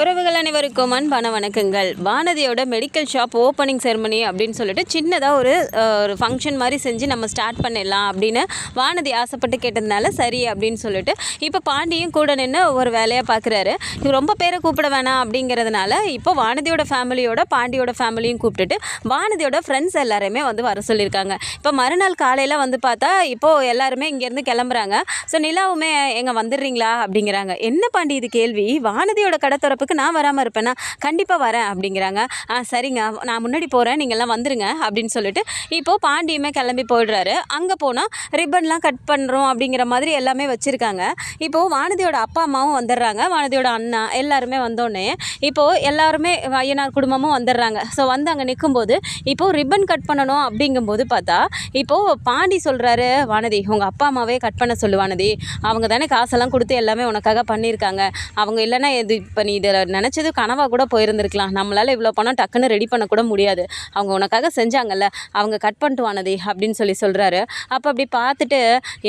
உறவுகள் அனைவருக்கும் அன்பான வணக்கங்கள். வானதியோட மெடிக்கல் ஷாப் ஓப்பனிங் செரமனி அப்படின்னு சொல்லிட்டு சின்னதாக ஒரு ஃபங்க்ஷன் மாதிரி செஞ்சு நம்ம ஸ்டார்ட் பண்ணிடலாம் அப்படின்னு வானதி ஆசைப்பட்டு கேட்டதுனால சரி அப்படின்னு சொல்லிட்டு இப்போ பாண்டியும் கூட நின்று ஒரு வேலையாக பார்க்குறாரு. ரொம்ப பேரை கூப்பிட வேணாம் அப்படிங்கிறதுனால இப்போ வானதியோட ஃபேமிலியோட பாண்டியோட ஃபேமிலியும் கூப்பிட்டுட்டு வானதியோட ஃப்ரெண்ட்ஸ் எல்லாருமே வந்து வர சொல்லியிருக்காங்க. இப்போ மறுநாள் காலையில் வந்து பார்த்தா இப்போது எல்லாருமே இங்கேருந்து கிளம்புறாங்க. ஸோ நிலாவுமே எங்கே வந்துடுறீங்களா அப்படிங்கிறாங்க. என்ன பாண்டி இது கேள்வி? வானதியோட கடை திறப்புக்கு நான் வராமல் இருப்பேனா? கண்டிப்பாக வரேன் அப்படிங்கிறாங்க. சரிங்க, நான் முன்னாடி போகிறேன், நீங்கள்லாம் வந்துருங்க அப்படின்னு சொல்லிட்டு இப்போது பாண்டியுமே கிளம்பி போயிடுறாரு. அங்கே போனால் ரிப்பன்லாம் கட் பண்ணுறோம் அப்படிங்கிற மாதிரி எல்லாமே வச்சுருக்காங்க. இப்போது வானதியோட அப்பா அம்மாவும் வந்துடுறாங்க, வானதியோட அண்ணா எல்லாருமே வந்தோடனே இப்போது எல்லாருமே ஐயனார் குடும்பமும் வந்துடுறாங்க. ஸோ வந்து அங்கே நிற்கும்போது இப்போது ரிப்பன் கட் பண்ணணும் அப்படிங்கும்போது பார்த்தா இப்போது பாண்டி சொல்கிறாரு, வானதி உங்கள் அப்பா அம்மாவே கட் பண்ண சொல்லு வானதி, அவங்க தானே காசெல்லாம் கொடுத்து எல்லாமே உனக்காக பண்ணியிருக்காங்க. அவங்க இல்லைன்னா இது இப்போ நீ இதில் நினச்சது கனவாக கூட போயிருந்துருக்கலாம். நம்மளால் இவ்வளோ பணம் டக்குன்னு ரெடி பண்ணக்கூட முடியாது. அவங்க உனக்காக செஞ்சாங்கல்ல, அவங்க கட் பண்ணிட்டு வானதி அப்படின்னு சொல்கிறாரு. அப்போ அப்படி பார்த்துட்டு,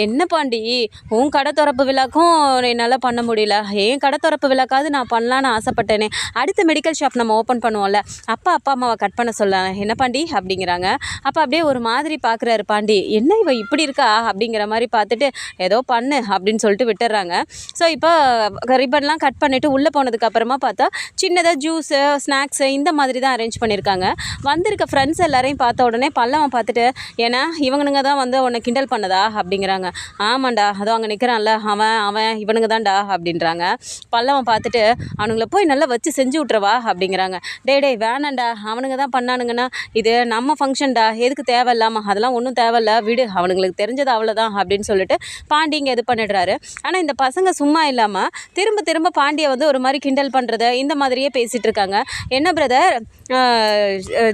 என்ன பாண்டி உன் கடை திறப்பு விழாக்கும் என்னால் பண்ண முடியல, ஏன் கடை திறப்பு விழாக்காவது நான் பண்ணலான்னு ஆசைப்பட்டேனே, அடுத்த மெடிக்கல் ஷாப் நம்ம ஓப்பன் பண்ணுவோம்ல, அப்பா அம்மாவை கட் பண்ண சொல்ல என்ன பாண்டி அப்படிங்கிறாங்க. அப்போ அப்படியே ஒரு மாதிரி பார்க்குறாரு பாண்டி, என்ன இவ இப்படி இருக்கா அப்படிங்கிற மாதிரி பார்த்துட்டு ஏதோ பண்ணு அப்படின்னு சொல்லிட்டு விட்டுறாங்க. ஸோ இப்போ ரிப்பன்லாம் கட் பண்ணிவிட்டு உள்ளே போனதுக்கு அப்புறமா பார்த்தா சின்னதாக ஜூஸு ஸ்நாக்ஸு இந்த மாதிரி தான் அரேஞ்ச் பண்ணியிருக்காங்க. வந்திருக்க ஃப்ரெண்ட்ஸ் எல்லாரையும் பார்த்த உடனே பல்லவன் பார்த்துட்டு, ஏன்னா இவனுங்க தான் வந்து உன்னை கிண்டல் பண்ணதா அப்படிங்கிறாங்க. ஆமாண்டா, அதோ அங்கே நிற்கிறான்ல அவன் இவனுங்க தான்டா அப்படின்றாங்க. பல்லவன் பார்த்துட்டு, அவனுங்களை போய் நல்லா வச்சு செஞ்சு விட்றவா அப்படிங்கிறாங்க. டேய் வேணாண்டா, அவனுங்க தான் பண்ணானுங்கன்னா இது நம்ம ஃபங்க்ஷன்டா, எதுக்கு தேவையில்லாமல், அதெல்லாம் ஒன்றும் தேவையில்ல விடு, அவனுங்களுக்கு தெரிஞ்சது அவ்வளோதான் அப்படின்னு சொல்லிட்டு பாண்டிங்க இது பண்ணிடுறாரு. ஆனால் இந்த பசங்க சும்மா இல்லாமல் திரும்ப பாண்டியை வந்து ஒரு மாதிரி கிண்டல் பண்ணுறது இந்த மாதிரியே பேசிகிட்டு இருக்காங்க. என்ன பிரதர்,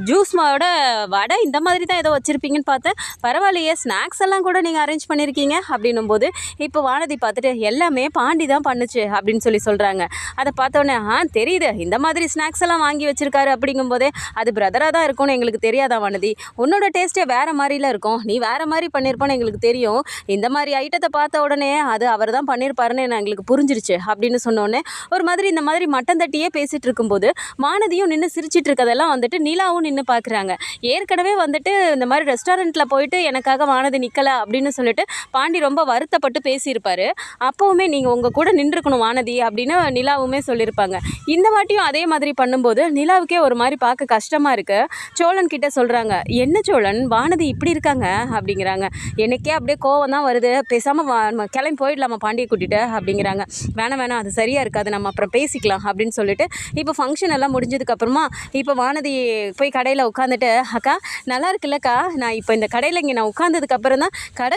ஜூஸ்மாவோட வடை இந்த மாதிரி தான் ஏதோ வச்சுருப்பீங்கன்னு பார்த்தேன், பரவாயில்லையே ஸ்நாக்ஸ் எல்லாம் கூட நீங்கள் அரேஞ்ச் பண்ணியிருக்கீங்க அப்படின்னும் போது இப்போ வானதி பார்த்துட்டு எல்லாமே பாண்டி தான் பண்ணுச்சு அப்படின்னு சொல்கிறாங்க. அதை பார்த்தோன்னே தெரியுது, இந்த மாதிரி ஸ்நாக்ஸ் எல்லாம் வாங்கி வச்சுருக்காரு அப்படிங்கும்போதே அது பிரதராக தான் இருக்கும்னு எங்களுக்கு தெரியாதா வானதி, உன்னோட டேஸ்ட்டே வேறு மாதிரிலாம் இருக்கும், நீ வேறு மாதிரி பண்ணியிருப்போன்னு எங்களுக்கு தெரியும், இந்த மாதிரி ஐட்டத்தை பார்த்த உடனே அது அவர் தான் பண்ணியிருப்பாருன்னு எங்களுக்கு புரிஞ்சிருச்சு அப்படின்னு சொன்னோடனே ஒரு மாதிரி இந்த மாதிரி மட்டன் தட்டியே பேசிகிட்டு இருக்கும்போது வானதியும் நின்று சிரிச்சிட்டு இருக்கதெல்லாம் வந்துட்டு நிலாவும் நின்று பார்க்குறாங்க. ஏற்கனவே வந்துட்டு இந்த மாதிரி ரெஸ்டாரண்ட்டில் போயிட்டு எனக்காக வானதி நிற்கலை அப்படின்னு சொல்லிட்டு பாண்டி ரொம்ப வருத்தப்பட்டு பேசியிருப்பார். அப்போவுமே நீங்கள் உங்கள் கூட நின்றுக்கணும் வானதி அப்படின்னு நிலாவுமே சொல்லியிருப்பாங்க. இந்த வாட்டியும் அதே மாதிரி பண்ணும்போது நிலாவுக்கே ஒரு மாதிரி பார்க்க கஷ்டமாக இருக்குது. சோழன் கிட்டே சொல்கிறாங்க, என்ன சோழன் வானதி இப்படி இருக்காங்க அப்படிங்கிறாங்க. எனக்கே அப்படியே கோவம் தான் வருது, பேசாமல் கிளம்பி போயிடலாமா பாண்டியை கூட்டிகிட்டு அப்படிங்கிறாங்க. வேணாம் அது சரியாக இருக்காது, நம்ம அப்புறம் பேசிக்கலாம் அப்படின்னு சொல்லிட்டு இப்போ ஃபங்க்ஷன் எல்லாம் முடிஞ்சதுக்கப்புறமா இப்போ வானதி போய் கடையில் உட்காந்துட்டு, அக்கா நல்லா இருக்குல்லக்கா, நான் இப்போ இந்த கடையில் இங்கே நான் உட்காந்ததுக்கப்புறம் தான்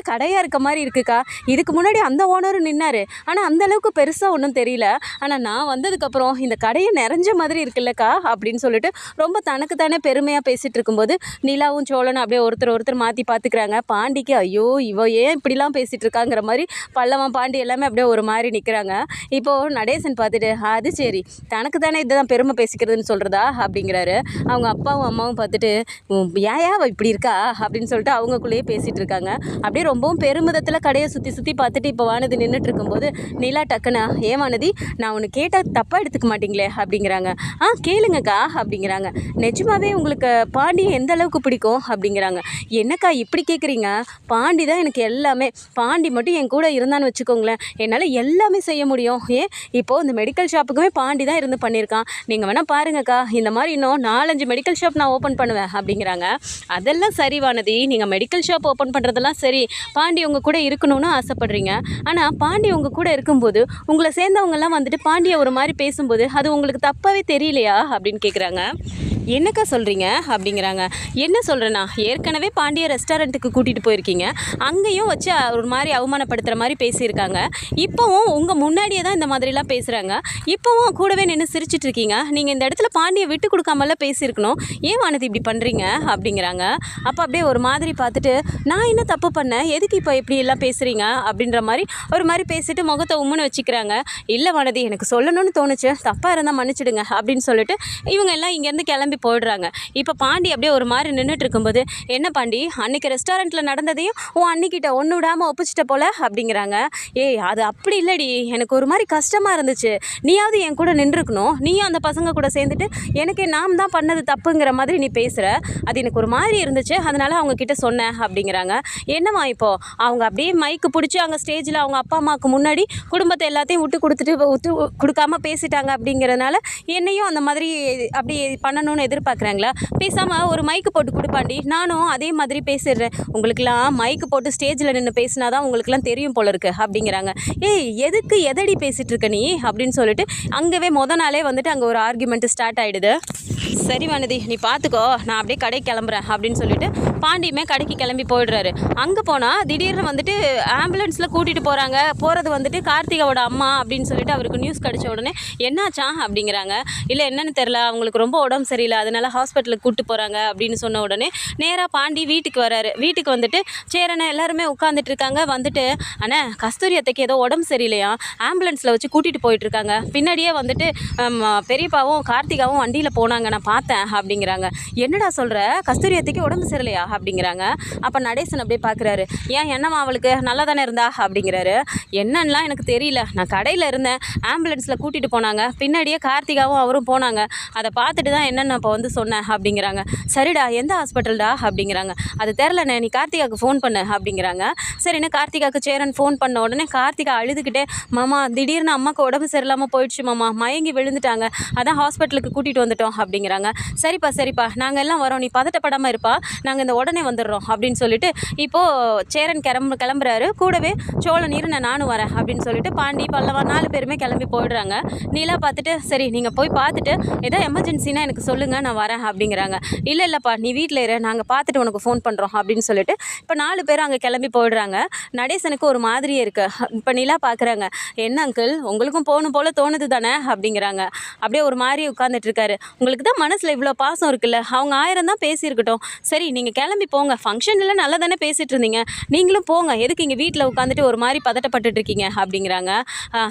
கடையாக இருக்க மாதிரி இருக்குக்கா, இதுக்கு முன்னாடி அந்த ஓனரும் நின்னார், ஆனால் அந்தளவுக்கு பெருசாக ஒன்றும் தெரியல, ஆனால் நான் வந்ததுக்கப்புறம் இந்த கடையை நிறைஞ்ச மாதிரி இருக்குல்லக்கா அப்படின்னு சொல்லிட்டு ரொம்ப தனக்கு தானே பெருமையாக பேசிகிட்டு இருக்கும்போது நிலாவும் சோழனும் அப்படியே ஒருத்தர் மாற்றி பார்த்துக்கிறாங்க. பாண்டிக்கு ஐயோ இவ ஏன் இப்படிலாம் பேசிகிட்டு இருக்காங்கிற மாதிரி பல்லவன் பாண்டி எல்லாமே அப்படியே ஒரு மாதிரி நிற்கிறாங்க. இப்போது நடேசன் பார்த்துட்டு, அது சரி தனக்கு தானே இதுதான் பெருமை பேசிக்கிறதுன்னு சொல்கிறதா அப்படிங்கிறாரு. அவங்க அப்பாவும் அம்மாவும் பார்த்துட்டு, ஏன் இப்படி இருக்கா அப்படின்னு சொல்லிட்டு அவங்களுக்குள்ளேயே பேசிகிட்டு இருக்காங்க. அப்படியே ரொம்பவும் பெருமிதத்தில் கடையை சுற்றி பார்த்துட்டு இப்போ வானதி நின்றுட்டு இருக்கும்போது நிலா டக்குனா, ஏன் வானதி நான் உனக்கு கேட்டால் தப்பாக எடுத்துக்க மாட்டீங்களே அப்படிங்கிறாங்க. கேளுங்கக்கா அப்படிங்கிறாங்க. நிஜமாவே உங்களுக்கு பாண்டியை எந்த அளவுக்கு பிடிக்கும் அப்படிங்கிறாங்க. என்னக்கா இப்படி கேட்குறீங்க, பாண்டி தான் எனக்கு எல்லாமே, பாண்டி மட்டும் என் கூட இருந்தான்னு வச்சுக்கோங்களேன், என்னால் எல்லாமே செய்ய முடியும். இப்போது இந்த மெடிக்கல் ஷாப்புக்குமே பாண்டி தான் இருந்து பண்ணியிருக்கான், நீங்கள் வேணால் பாருங்கக்கா, இந்த மாதிரி இன்னும் 4-5 மெடிக்கல் ஷாப் நான் ஓப்பன் பண்ணுவேன் அப்படிங்கிறாங்க. அதெல்லாம் சரி வானதி, நீங்கள் மெடிக்கல் ஷாப் ஓப்பன் பண்ணுறதெல்லாம் சரி, பாண்டி உங்கள் கூட இருக்கணும்னு ஆசைப்பட்றீங்க, ஆனால் பாண்டி உங்கள் கூட இருக்கும்போது உங்களை சேர்ந்தவங்கெல்லாம் வந்துட்டு பாண்டியை ஒரு மாதிரி பேசும்போது அது உங்களுக்கு தப்பாகவே தெரியலையா அப்படின்னு கேட்குறாங்க. என்னக்கா சொல்கிறீங்க அப்படிங்கிறாங்க. என்ன சொல்கிறேன்னா, ஏற்கனவே பாண்டிய ரெஸ்டாரண்ட்டுக்கு கூட்டிகிட்டு போயிருக்கீங்க, அங்கேயும் வச்சு ஒரு மாதிரி அவமானப்படுத்துகிற மாதிரி பேசியிருக்காங்க, இப்போவும் உங்கள் முன்னாடியே தான் இந்த மாதிரிலாம் பேசுகிறாங்க, இப்போவும் கூடவே நின்று சிரிச்சிட்டு இருக்கீங்க, நீங்கள் இந்த இடத்துல பாண்டியை விட்டு கொடுக்காமலாம் பேசியிருக்கணும், ஏன் வானதி இப்படி பண்ணுறீங்க அப்படிங்கிறாங்க. அப்போ அப்படியே ஒரு மாதிரி பார்த்துட்டு, நான் என்ன தப்பு பண்ணேன், எதுக்கு இப்போ இப்படி எல்லாம் பேசுகிறீங்க அப்படின்ற மாதிரி ஒரு மாதிரி பேசிட்டு முகத்தை உம்முன்னு வச்சுக்கிறாங்க. இல்லை வானதி எனக்கு சொல்லணும்னு தோணுச்சு, தப்பாக இருந்தால் மன்னிச்சிடுங்க அப்படின்னு சொல்லிட்டு இவங்க எல்லாம் இங்கேருந்து கிளம்பி கிளம்பி போயிடுறாங்க. இப்போ பாண்டி அப்படியே ஒரு மாதிரி நின்றுட்டு இருக்கும்போது, என்ன பாண்டி அன்னைக்கு ரெஸ்டாரண்ட்டில் நடந்ததையும் உன் அன்னிக்கிட்ட ஒன்று விடாமல் ஒப்பிச்சிட்ட போல அப்படிங்கிறாங்க. ஏய் அது அப்படி இல்லடி, எனக்கு ஒரு மாதிரி கஷ்டமாக இருந்துச்சு, நீயாவது என் கூட நின்றுருக்கணும், நீயும் அந்த பசங்க கூட சேர்ந்துட்டு எனக்கு நாம் தான் பண்ணது தப்புங்கிற மாதிரி நீ பேசுகிற, அது எனக்கு ஒரு மாதிரி இருந்துச்சு, அதனால அவங்க கிட்ட சொன்னேன் அப்படிங்கிறாங்க. என்னம்மா இப்போ அவங்க அப்படியே மைக்கு பிடிச்சி அங்கே ஸ்டேஜில் அவங்க அப்பா அம்மாவுக்கு முன்னாடி குடும்பத்தை எல்லாத்தையும் விட்டு கொடுக்காம பேசிட்டாங்க அப்படிங்கிறதுனால என்னையும் அந்த மாதிரி அப்படி பண்ணணும்னு எதிர்பார்க்குறாங்களா? பேசாமல் ஒரு மைக்கு போட்டு கொடுப்பாண்டி, நானும் அதே மாதிரி பேசிடுறேன், உங்களுக்கெல்லாம் மைக்கு போட்டு ஸ்டேஜில் நின்று பேசினா தான் உங்களுக்குலாம் தெரியும் போல இருக்கு அப்படிங்கிறாங்க. ஏய் எதுக்கு எதடி பேசிகிட்டு இருக்க நீ அப்படின்னு சொல்லிட்டு அங்கேவே நாளே வந்துட்டு அங்கே ஒரு ஆர்குமெண்ட் ஸ்டார்ட் ஆகிடுது. சரி வானதி நீ பார்த்துக்கோ, நான் அப்படியே கடைக்கு கிளம்புறேன் அப்படின்னு சொல்லிட்டு பாண்டியுமே கடைக்கு கிளம்பி போயிடுறாரு. அங்கே போனால் திடீர்னு வந்துட்டு ஆம்புலன்ஸில் கூட்டிகிட்டு போகிறது வந்துட்டு கார்த்திகாவோட அம்மா அப்படின்னு சொல்லிட்டு அவருக்கு நியூஸ் கிடச்ச உடனே என்னாச்சா அப்படிங்கிறாங்க. இல்லை என்னன்னு தெரில, அவங்களுக்கு ரொம்ப உடம்பு சரியில்லை, அதனால ஹாஸ்பிட்டலுக்கு கூப்பிட்டு போகிறாங்க அப்படின்னு சொன்ன உடனே நேராக பாண்டி வீட்டுக்கு வராரு. வீட்டுக்கு வந்துட்டு சேரனை எல்லாருமே உட்காந்துட்டு இருக்காங்க. வந்துட்டு அண்ணா கஸ்தூரி அத்தைக்கு ஏதோ உடம்பு சரியில்லையா, ஆம்புலன்ஸில் வச்சு கூட்டிகிட்டு போயிட்டுருக்காங்க, பின்னாடியே வந்துட்டு பெரியப்பாவும் கார்த்திகாவும் வண்டியில் போனாங்க, நான் பார்த்தேன் அப்படிங்கிறாங்க. என்னடா சொல்கிற, கஸ்தூரி அத்தைக்கு உடம்பு சரியில்லையா அப்படிங்கிறாங்க. அப்போ நடேசன் அப்படியே பார்க்குறாரு. ஏன் என்னம்மா அவளுக்கு நல்லா தானே இருந்தா அப்படிங்கிறாரு. என்னன்னெலாம் எனக்கு தெரியல, நான் கடையில் இருந்தேன், ஆம்புலன்ஸில் கூட்டிகிட்டு போனாங்க, பின்னாடியே கார்த்திகாவும் அவரும் போனாங்க, அதை பார்த்துட்டு தான் என்னென்ன இப்போ வந்து சொன்னேன் அப்படிங்கிறாங்க. சரிடா எந்த ஹாஸ்பிட்டல்டா அப்படிங்கிறாங்க. அது தெரிலண்ணே, நீ கார்த்திகாவுக்கு ஃபோன் பண்ணு அப்படிங்கிறாங்க. சரிண்ணே கார்த்திகாவுக்கு சேரன் ஃபோன் பண்ண உடனே கார்த்திகா அழுதுகிட்டே, மாமா திடீர்னு அம்மாவுக்கு உடம்பு சரியில்லாமல் போயிடுச்சு மாமா, மயங்கி விழுந்துட்டாங்க, அதான் ஹாஸ்பிட்டலுக்கு கூட்டிகிட்டு வந்துட்டோம் அப்படிங்கிறாங்க. சரிப்பா நாங்கள் எல்லாம் வரோம், நீ பதட்டப்படாமல் இருப்பா, நாங்கள் இந்த உடனே வந்துடுறோம் அப்படின்னு சொல்லிட்டு இப்போது சேரன் கிளம்புறாரு. கூடவே சோழன் இரு நானும் வரேன் அப்படின்னு சொல்லிட்டு பாண்டி பல்லவா 4 பேருமே கிளம்பி போயிடுறாங்க. நீலா பார்த்துட்டு சரி நீங்கள் போய் பார்த்துட்டு ஏதோ எமர்ஜென்சினா எனக்கு சொல்லுங்கள், நான் வரேன் அப்படிங்கிறாங்க. இல்லைப்பா நீ வீட்டில் இரு, நாங்கள் பார்த்துட்டு உனக்கு ஃபோன் பண்ணுறோம் அப்படின்னு சொல்லிட்டு இப்போ 4 பேரும் அங்கே கிளம்பி போயிடுறாங்க. நடேசனுக்கு ஒரு மாதிரியே இருக்குது. இப்போ நிலா பார்க்குறாங்க. என்ன அங்கிள் உங்களுக்கும் போகணும் போல் தோணுது தானே அப்படிங்கிறாங்க. அப்படியே ஒரு மாதிரி உட்காந்துட்டு இருக்காரு. உங்களுக்கு தான் மனசில் இவ்வளோ பாசம் இருக்குல்ல, அவங்க 1000 தான் பேசியிருக்கட்டும், சரி நீங்கள் கிளம்பி போங்க, ஃபங்க்ஷனில் நல்லா தானே பேசிகிட்டு இருந்தீங்க, நீங்களும் போங்க, எதுக்கு இங்கே வீட்டில் உட்காந்துட்டு ஒரு மாதிரி பதட்டப்பட்டுட்டு இருக்கீங்க அப்படிங்கிறாங்க.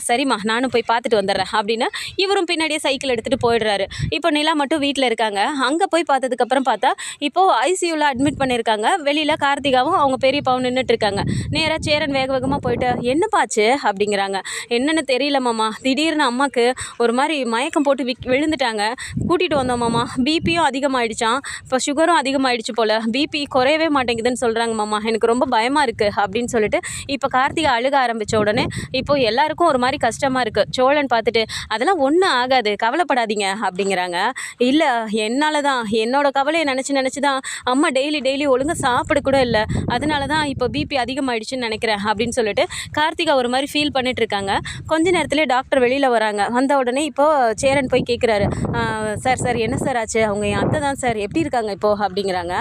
சரிம்மா நானும் போய் பார்த்துட்டு வந்துடுறேன் அப்படின்னு இவரும் பின்னாடியே சைக்கிள் எடுத்துகிட்டு போயிடுறாரு. இப்போ நிலா மட்டும் வீட்டில் இருக்காங்க. அங்கே போய் பார்த்ததுக்கப்புறம் பார்த்தா இப்போது ஐசியூவில் அட்மிட் பண்ணியிருக்காங்க. வெளியில் கார்த்திகாவும் அவங்க பெரியப்பாவும் நின்றுட்டு இருக்காங்க. நேராக சேரன் வேகமாக போயிட்டு என்னப்பாச்சு அப்படிங்கிறாங்க. என்னென்னு தெரியல மாமா, திடீர்னு அம்மாவுக்கு ஒரு மாதிரி மயக்கம் போட்டு விழுந்துட்டாங்க, கூட்டிகிட்டு வந்தோம் மாமா, பிபியும் அதிகமாகிடுச்சான், இப்போ சுகரும் அதிகமாகிடுச்சு போல், பிபி குறையவே மாட்டேங்குதுன்னு சொல்கிறாங்க மாமா, எனக்கு ரொம்ப பயமாக இருக்குது அப்படின்னு சொல்லிட்டு இப்போ கார்த்திகா அழுக ஆரம்பித்த உடனே இப்போ எல்லாருக்கும் ஒரு மாதிரி கஷ்டமாக இருக்குது. சோழன் பார்த்துட்டு அதெல்லாம் ஒன்றும் ஆகாது, கவலைப்படாதீங்க அப்படிங்கிறாங்க. இல்லை என்னால் தான், என்னோட கவலையை நினச்சி தான் அம்மா டெய்லி ஒழுங்காக சாப்பிட கூட இல்லை, அதனால தான் இப்போ பிபி அதிகமாகிடுச்சுன்னு நினைக்கிறேன் அப்படின்னு சொல்லிட்டு கார்த்திகா ஒரு மாதிரி ஃபீல் பண்ணிட்டு இருக்காங்க. கொஞ்ச நேரத்துலேயே டாக்டர் வெளியில் வராங்க. வந்த உடனே இப்போது சேரன் போய் கேட்குறாரு, சார் என்ன சார் ஆச்சு, அவங்க என் அத்தை தான் சார், எப்படி இருக்காங்க இப்போது அப்படிங்கிறாங்க.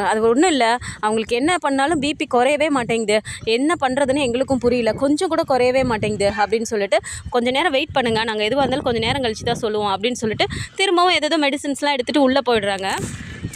அது ஒன்றும் இல்லை, அவங்களுக்கு என்ன பண்ணாலும் பிபி குறையவே மாட்டேங்குது, என்ன பண்ணுறதுன்னு எங்களுக்கும் புரியல, கொஞ்சம் கூட குறையவே மாட்டேங்குது அப்படின்னு சொல்லிட்டு கொஞ்சம் நேரம் வெயிட் பண்ணுங்கள், நாங்கள் எதுவாக இருந்தாலும் கொஞ்சம் நேரம் கழிச்சு தான் சொல்லுவோம் அப்படின்னு சொல்லிட்டு திரும்பவும் ஏதோ மெடிசின்ஸ்லாம் எடுத்துகிட்டு உள்ளே போயிடுறாங்க.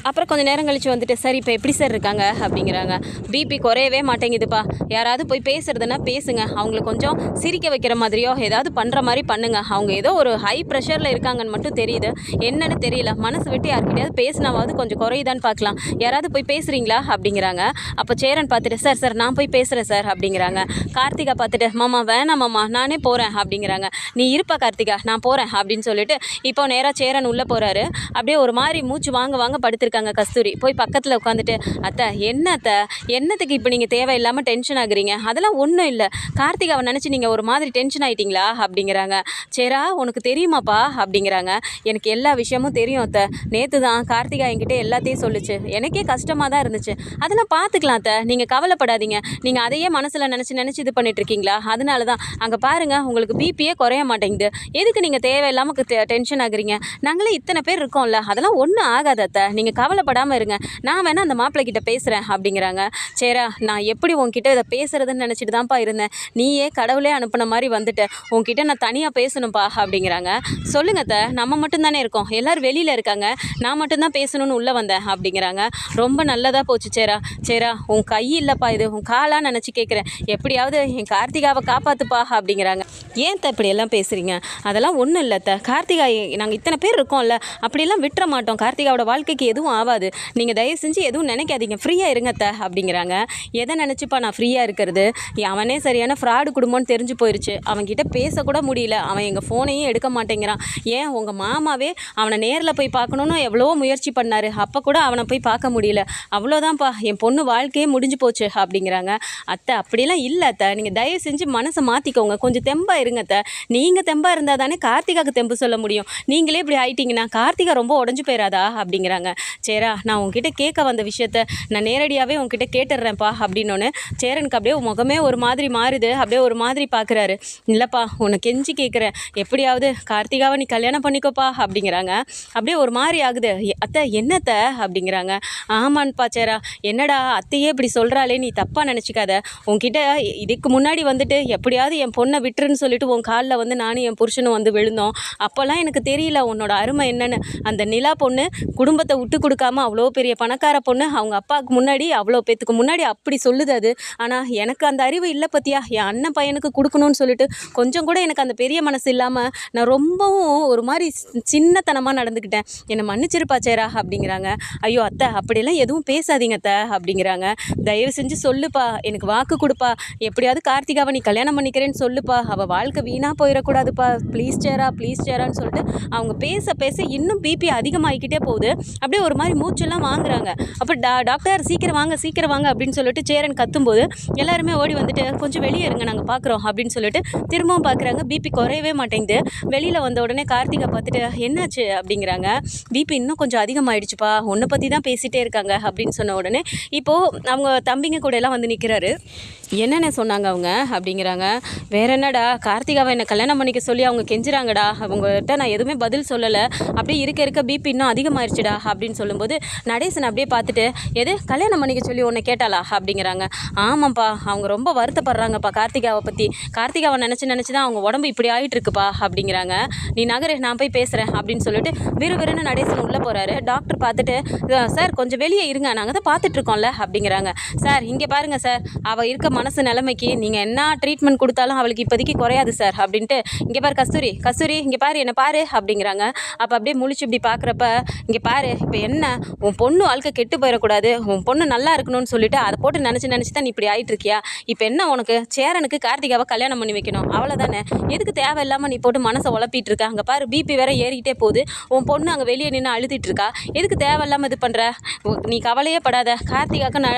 அப்புறம் கொஞ்சம் நேரம் கழிச்சு வந்துட்டு சரி இப்போ எப்படி சார் இருக்காங்க அப்படிங்கிறாங்க. பிபி குறையவே மாட்டேங்குதுப்பா, யாராவது போய் பேசுறதுன்னா பேசுங்க, அவங்களுக்கு கொஞ்சம் சிரிக்க வைக்கிற மாதிரியோ ஏதாவது பண்ணுற மாதிரி பண்ணுங்க, அவங்க ஏதோ ஒரு ஹை ப்ரெஷரில் இருக்காங்கன்னு மட்டும் தெரியுது, என்னன்னு தெரியல, மனசு விட்டு யார்கிட்டயாவது பேசினாவது கொஞ்சம் குறையுதான்னு பார்க்கலாம், யாராவது போய் பேசுகிறீங்களா அப்படிங்கிறாங்க. அப்போ சேரன் பார்த்துட்டு சார் நான் போய் பேசுகிறேன் சார் அப்படிங்கிறாங்க. கார்த்திகா பார்த்துட்டு மாமா வேணாம் மாமா நானே போகிறேன் அப்படிங்கிறாங்க. நீ இருப்பா கார்த்திகா நான் போகிறேன் அப்படின்னு சொல்லிட்டு இப்போ நேராக சேரன் உள்ளே போகிறாரு. அப்படியே ஒரு மாதிரி மூச்சு வாங்க படுத்துருக்காங்க கஸ்தூரி. போய் பக்கத்தில் உட்காந்துட்டு அத்தை என்ன அத்தை, என்னத்துக்கு இப்போ நீங்கள் தேவையில்லாமல் டென்ஷன் ஆகுறீங்க, அதெல்லாம் ஒன்றும் இல்லை, கார்த்திகாவை நினச்சி நீங்கள் ஒரு மாதிரி டென்ஷன் ஆகிட்டீங்களா அப்படிங்கிறாங்க. சேரா உனக்கு தெரியுமாப்பா அப்படிங்கிறாங்க. எனக்கு எல்லா விஷயமும் தெரியும் அத்தை, நேற்று தான் கார்த்திகா என்கிட்ட எல்லாத்தையும் சொல்லிச்சு, எனக்கே கஷ்டமாக தான் இருந்துச்சு, அதெல்லாம் பார்த்துக்கலாம் அத்தை, நீங்கள் கவலைப்படாதீங்க, நீங்கள் அதையே மனசில் நினச்சி இது பண்ணிட்டு இருக்கீங்களா, அதனால தான் அங்கே பாருங்கள் உங்களுக்கு பிபியே குறைய மாட்டேங்குது, எதுக்கு நீங்கள் தேவையில்லாமல் டென்ஷன் ஆகுறீங்க, நாங்களே இத்தனை பேர் இருக்கோம்ல, அதெல்லாம் ஒன்றும் ஆகாது அத்தை, நீங்கள் கவலைப்படாமல் இருங்க, நான் வேணால் அந்த மாப்பிள்ளை கிட்ட பேசுகிறேன் அப்படிங்கிறாங்க. சேரா, நான் எப்படி உன்கிட்ட இதை பேசுறதுன்னு நினச்சிட்டு தான்ப்பா இருந்தேன், நீயே கடவுளே அனுப்பின மாதிரி வந்துட்ட, உன்கிட்ட நான் தனியாக பேசணும்ப்பா அப்படிங்கிறாங்க. சொல்லுங்க அத்தை, நம்ம மட்டும்தானே இருக்கோம், எல்லோரும் வெளியில் இருக்காங்க, நான் மட்டும்தான் பேசணும்னு உள்ளே வந்தேன் அப்படிங்கிறாங்க. ரொம்ப நல்லதாக போச்சு சேரா. சேரா, உன் கை இல்லைப்பா, இது உன் காலாக நினச்சி கேட்குறேன், எப்படியாவது என் கார்த்திகாவை காப்பாற்றுப்பா அப்படிங்கிறாங்க. ஏன் இப்படியெல்லாம் பேசுகிறீங்க? அதெல்லாம் ஒன்றும் இல்லை அத்தை, கார்த்திகா நாங்கள் இத்தனை பேர் இருக்கோம்ல, அப்படியெல்லாம் விட்டுற மாட்டோம், கார்த்திகாவோட வாழ்க்கைக்கு எதுவும் ஆகாது, நீங்கள் தயவு செஞ்சு எதுவும் நினைக்காதீங்க, ஃப்ரீயாக இருங்க அத்தை அப்படிங்கிறாங்க. எதை நினச்சிப்பா நான் ஃப்ரீயாக இருக்கிறது? அவனே சரியான ஃப்ராடு குடும்பம்னு தெரிஞ்சு போயிடுச்சு, அவன்கிட்ட பேசக்கூட முடியல, அவன் எங்கள் ஃபோனையும் எடுக்க மாட்டேங்கிறான். ஏன் உங்கள் மாமாவே அவனை நேரில் போய் பார்க்கணுன்னு எவ்வளோ முயற்சி பண்ணார், அப்போ கூட அவனை போய் பார்க்க முடியல, அவ்வளோதான்ப்பா, என் பொண்ணு வாழ்க்கையே முடிஞ்சு போச்சு அப்படிங்கிறாங்க. அத்தை, அப்படிலாம் இல்லை அத்தை, நீங்கள் தயவு செஞ்சு மனசை மாற்றிக்கோங்க, கொஞ்சம் தெம்பாக இருங்க அத்தை, நீங்கள் தெம்பாக இருந்தால் தானே கார்த்திகாவுக்கு தெம்பு சொல்ல முடியும், நீங்களே இப்படி ஆயிட்டீங்கன்னா கார்த்திகா ரொம்ப உடஞ்சு போயிடாதா அப்படிங்கிறாங்க. சேரா, நான் உங்ககிட்ட கேட்க வந்த விஷயத்த நான் நேரடியாகவே உங்ககிட்ட கேட்டுடுறேன்ப்பா அப்படின்னோன்னு சேரனுக்கு அப்படியே முகமே ஒரு மாதிரி மாறுது, அப்படியே ஒரு மாதிரி பார்க்குறாரு. இல்லைப்பா, உன்னை கெஞ்சி கேட்குறேன், எப்படியாவது கார்த்திகாவை நீ கல்யாணம் பண்ணிக்கோப்பா அப்படிங்கிறாங்க. அப்படியே ஒரு மாதிரி ஆகுது. அத்தை, என்னத்தை அப்படிங்கிறாங்க. ஆமான்ப்பா சேரா, என்னடா அத்தையே இப்படி சொல்கிறாளே, நீ தப்பாக நினச்சிக்காத, உன்கிட்ட இதுக்கு முன்னாடி வந்துட்டு எப்படியாவது என் பொண்ணை விட்டுருன்னு சொல்லிட்டு உன் காலில் வந்து நானும் என் புருஷனும் வந்து விழுந்தோம், அப்போல்லாம் எனக்கு தெரியல உன்னோட அருமை என்னன்னு. அந்த நிலா பொண்ணு குடும்பத்தை விட்டு கொடுக்காம அவ்வளோ பெரிய பணக்கார பொண்ணு, அவங்க அப்பாவுக்கு முன்னாடி அவ்வளோ பேத்துக்கு முன்னாடி அப்படி சொல்லுது அது. ஆனால் எனக்கு அந்த அறிவு இல்லை பற்றியா, என் அண்ணன் பையனுக்கு கொடுக்கணும்னு சொல்லிட்டு கொஞ்சம் கூட எனக்கு அந்த பெரிய மனசு இல்லாமல் நான் ரொம்பவும் ஒரு மாதிரி சின்னத்தனமாக நடந்துக்கிட்டேன், என்னை மன்னிச்சிருப்பா சேரா அப்படிங்கிறாங்க. ஐயோ அத்தை, அப்படிலாம் எதுவும் பேசாதீங்க அத்தை அப்படிங்கிறாங்க. தயவு செஞ்சு சொல்லுப்பா, எனக்கு வாக்கு கொடுப்பா, எப்படியாவது கார்த்திகாவை நீ கல்யாணம் பண்ணிக்கிறேன்னு சொல்லுப்பா, அவள் வாழ்க்கை வீணாக போயிடக்கூடாதுப்பா, ப்ளீஸ் சேரா ப்ளீஸ் சேரான்னு சொல்லிட்டு அவங்க பேச பேச இன்னும் பிபி அதிகமாகிக்கிட்டே போகுது. அப்படியே ஒரு மாதிரி மூச்செல்லாம் வாங்குறாங்க. அப்போ டாக்டர் சீக்கிரம் வாங்க அப்படின்னு சொல்லிட்டு சேரன் கத்தும்போது எல்லாருமே ஓடி வந்துட்டு கொஞ்சம் வெளியே இருங்க, நாங்கள் பார்க்குறோம் அப்படின்னு சொல்லிட்டு திரும்பவும் பார்க்குறாங்க. பிபி குறையவே மாட்டேங்குது. வெளியில் வந்த உடனே கார்த்திகா பார்த்துட்டு என்னாச்சு அப்படிங்கிறாங்க. பிபி இன்னும் கொஞ்சம் அதிகமாகிடுச்சுப்பா, உன்னை பற்றி தான் பேசிகிட்டே இருக்காங்க அப்படின்னு சொன்ன உடனே இப்போது அவங்க தம்பிங்க கூட எல்லாம் வந்து நிற்கிறாரு. என்னென்ன சொன்னாங்க அவங்க அப்படிங்கிறாங்க. வேற என்னடா, கார்த்திகாவை என்னை கல்யாணம் பண்ணிக்க சொல்லி அவங்க கெஞ்சுறாங்கடா, அவங்ககிட்ட நான் எதுவுமே பதில் சொல்லலை, அப்படியே இருக்க பிபி இன்னும் அதிகமாகிடுச்சுடா அப்படின்னு சொல்லும்போது நடேசன் அப்படியே பார்த்துட்டு, எது கல்யாணம் பண்ணிக்க சொல்லி உன்னை கேட்டாளா அப்படிங்கிறாங்க. ஆமாப்பா, அவங்க ரொம்ப வருத்தப்படுறாங்கப்பா கார்த்திகாவை பற்றி, கார்த்திகாவை நினச்சி தான் அவங்க உடம்பு இப்படி ஆகிட்டு இருக்குப்பா அப்படிங்கிறாங்க. நீ நகரு, நான் போய் பேசுகிறேன் அப்படின்னு சொல்லிட்டு விறுவிறுன்னு நடேசன் உள்ளே போகிறாரு. டாக்டர் பார்த்துட்டு, சார் கொஞ்சம் வெளியே இருங்க, நாங்கள் தான் பார்த்துட்ருக்கோம்ல அப்படிங்கிறாங்க. சார் இங்கே பாருங்கள் சார், அவள் இருக்க மனசு நிலைமைக்கு நீங்கள் என்ன ட்ரீட்மெண்ட் கொடுத்தாலும் அவளுக்கு இப்போதைக்கு குறையாது சார் அப்படின்ட்டு, இங்கே பாரு கஸ்தூரி இங்கே பாரு, என்ன பாரு அப்படிங்கிறாங்க. அப்போ அப்படியே முழிச்சு இப்படி பார்க்குறப்ப, இங்கே பாரு, இப்போ என்ன உன் பொண்ணு வாழ்க்கை கெட்டு போயிடக்கூடாது, உன் பொண்ணு நல்லா இருக்கணும்னு சொல்லிட்டு அதை போட்டு நினச்சி தான் நீ இப்படி ஆகிட்டு இருக்கியா, இப்போ என்ன உனக்கு சேரனுக்கு கார்த்திகாவை கல்யாணம் பண்ணி வைக்கணும் அவ்வளோதானே, எதுக்கு தேவையில்லாமல் நீ போட்டு மனசை உழப்பிட்டு இருக்க, அங்கே பாரு பிபி வேற ஏறிக்கிட்டே போகுது, உன் பொண்ணு அங்கே வெளியே நின்று அழுத்திட்டு இருக்கா, எதுக்கு தேவையில்லாமல் இது பண்ணுற, நீ கவலையே படாத, கார்த்திகாவுக்கும்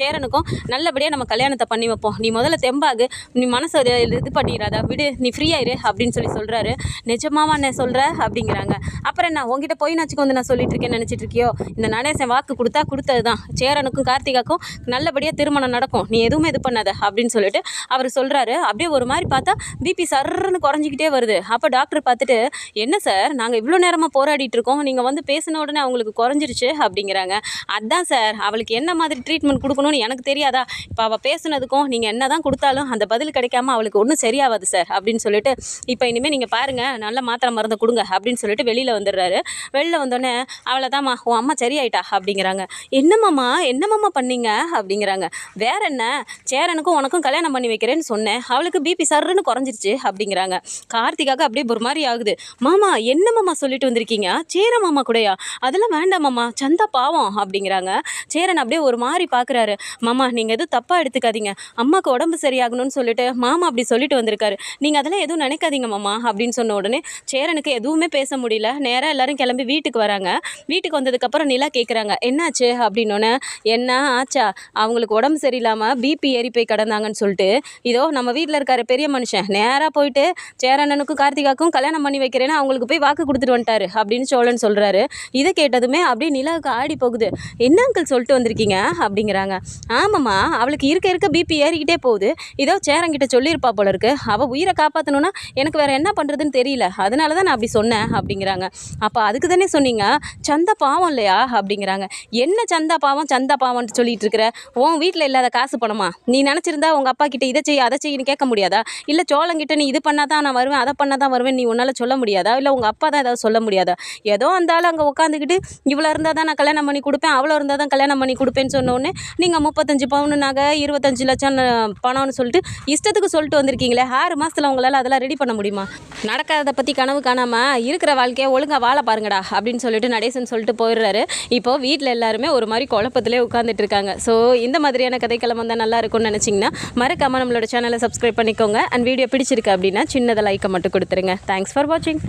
சேரனுக்கும் நல்லபடியாக நம்ம கல்யாணத்தை பண்ணி வைப்போம், நீ முதல்ல தெம்பாகு, நீ மனசை இது பண்ணிடாத, விடு, நீ ஃப்ரீயாயிரு அப்படின்னு சொல்கிறாரு. நிஜமாவா நான் சொல்கிற அப்படிங்கிறாங்க. அப்புறம் என்ன உங்ககிட்ட போய் நாச்சுக்கு வந்து நான் சொல்லிட்டு இருக்கேன்னு நினச்சிட்டு இருக்கியோ, இந்த நடேசன் வாக்கு கொடுத்தது தான், சேரனுக்கும் கார்த்திகாக்கும் நல்லபடியாக திருமணம் நடக்கும், நீ எதுவுமே இது பண்ணாத அப்படின்னு சொல்லிட்டு அவர் சொல்கிறாரு. அப்படியே ஒரு மாதிரி பார்த்தா பிபி சர்ன்னு குறைஞ்சிக்கிட்டே வருது. அப்போ டாக்டர் பார்த்துட்டு, என்ன சார் நாங்கள் இவ்வளோ நேரமாக போராடிட்டு இருக்கோம், நீங்கள் வந்து பேசின உடனே அவங்களுக்கு குறைஞ்சிருச்சு அப்படிங்கிறாங்க. அதான் சார், அவளுக்கு என்ன மாதிரி ட்ரீட்மெண்ட் கொடுக்கணும்னு எனக்கு தெரியாதா, இப்போ அவள் பேசுனதுக்கும் நீங்கள் என்ன தான் கொடுத்தாலும் அந்த பதில் கிடைக்காம அவளுக்கு ஒன்றும் சரியாகாது சார் அப்படின்னு சொல்லிட்டு, இப்போ இனிமேல் நீங்கள் பாருங்கள், நல்ல மாத்திரை மருந்து கொடுங்க அப்படின்னு சொல்லிட்டு வெளியில் வந்துடுறாரு. வெளியில் வந்தோடனே அவளை தான்மா உன் அம்மா சரியாயிட்டா அப்படிங்கிறாங்க. என்னம்மா பண்ணீங்க அப்படிங்கிறாங்க. வேற என்ன, சேரனுக்கும் உனக்கும் கல்யாணம் பண்ணி வைக்கிறேன்னு சொன்னேன், அவளுக்கு பிபி சர்ன்னு குறைஞ்சிருச்சு அப்படிங்கிறாங்க. கார்த்திகாவுக்கு அப்படியே ஒரு மாதிரி ஆகுது. மாமா என்ன மாமா சொல்லிட்டு வந்திருக்கீங்க, சேர மாமா கூடயா, அதெல்லாம் வேண்டாம் மாமா, சந்தா பாவம் அப்படிங்கிறாங்க. சேரன் அப்படியே ஒரு மாதிரி பார்க்குறாரு. மாமா நீங்கள் எதுவும் தப்பாக எடுத்துக்காதீங்க, அம்மாவுக்கு உடம்பு சரியாகணும்னு சொல்லிட்டு மாமா அப்படி சொல்லிட்டு வந்திருக்காரு, நீங்கள் அதெல்லாம் எதுவும் நினைக்காதீங்க மாமா அப்படின்னு சொன்ன உடனே சேரனுக்கு எதுவுமே பேச முடியல. நேராக எல்லாரும் கிளம்பி வீட்டுக்கு வராங்க. வீட்டுக்கு வந்ததுக்கப்புறம் நிலா கேட்குறாங்க, என்னாச்சு அப்படின்னோடனே, என்ன ஆச்சா, அவங்களுக்கு உடம்பு சரியில்லாமல் பிபி ஏறி போய் கிடந்தாங்கன்னு சொல்லிட்டு இதோ நம்ம வீட்டில் இருக்காரு பெரிய மனுஷன் நேராக போயிட்டு சேரண்ணனுக்கும் கார்த்திகாவுக்கும் கல்யாணம் பண்ணி வைக்கிறேன்னு அவங்களுக்கு போய் வாக்கு கொடுத்துட்டு வந்துட்டாரு அப்படின்னு சோழன் சொல்கிறாரு. இதை கேட்டதுமே அப்படியே நிலாவுக்கு ஆடி போகுது. என்ன அங்கிள் சொல்லிட்டு வந்திருக்கீங்க அப்படிங்கிறாங்க. ஆமாம்மா, அவளுக்கு இருக்க பிபி ஏறிக்கிட்டே போகுது, இதோ சேரங்கிட்ட சொல்லியிருப்பா போல இருக்கு, அவள் உயிரை காப்பாற்றணுன்னா எனக்கு வேறு என்ன பண்ணுறதுன்னு தெரியல, அதனால தான் நான் அப்படி சொன்னேன் அப்படிங்கிறாங்க. அப்போ அதுக்கு தானே சொன்னீங்க சந்தா பாவம் இல்லையா அப்படிங்கிறாங்க. என்ன சந்தா பாவம்னு சொல்லிட்டு இருக்கிற? உன் வீட்டில் இல்லாத காசு பணமா? நீ நினச்சிருந்தா உங்கள் அப்பா கிட்ட இதை செய் அதை செய்யின்னு கேட்க முடியாதா? இல்லை சோளங்கிட்ட நீ இது பண்ணால் தான் நான் வருவேன், அதை பண்ணால் தான் வருவேன், நீ உன்னால் சொல்ல முடியாதா? இல்லை உங்கள் அப்பா தான் ஏதாவது சொல்ல முடியாதா? ஏதோ அந்த ஆள் அங்கே உட்காந்துக்கிட்டு இவ்வளோ இருந்தால் தான் நான் கல்யாணம் பண்ணி கொடுப்பேன், அவ்வளோ இருந்தால் தான் கல்யாணம் பண்ணி கொடுப்பேன்னு சொன்னோடனே நீங்கள் 35 பவுன் நகை 25 லட்சம் பணம்னு சொல்லிட்டு இஷ்டத்துக்கு சொல்லிட்டு வந்திருக்கீங்களே. 6 மாதத்தில் உங்களால் அதெல்லாம் ரெடி பண்ண முடியுமா? நடக்காததை பற்றி கனவு காணாமல் இருக்கிற வாழ்க்கையை ஒழுங்காக வாழ பாருங்கடா அப்படின்னு சொல்லிட்டு நடேசன் சொல்லிட்டு போயிடுறாரு. இப்போது வீட்டில் எல்லாருமே ஒரு மாதிரி குழப்பத்திலே உட்காந்துட்டு இருக்காங்க. ஸோ இந்த மாதிரியான கதைக்களம் வந்தால் நல்லா இருக்கும்னு நினச்சிங்கன்னா மறக்காமல் நம்மளோட சேனலை சப்ஸ்கிரைப் பண்ணிக்கோங்க. அண்ட் வீடியோ பிடிச்சிருக்கு அப்படின்னா சின்னதாக லைக்கை மட்டும் கொடுத்துருங்க. தேங்க்ஸ் ஃபார் வாட்சிங்.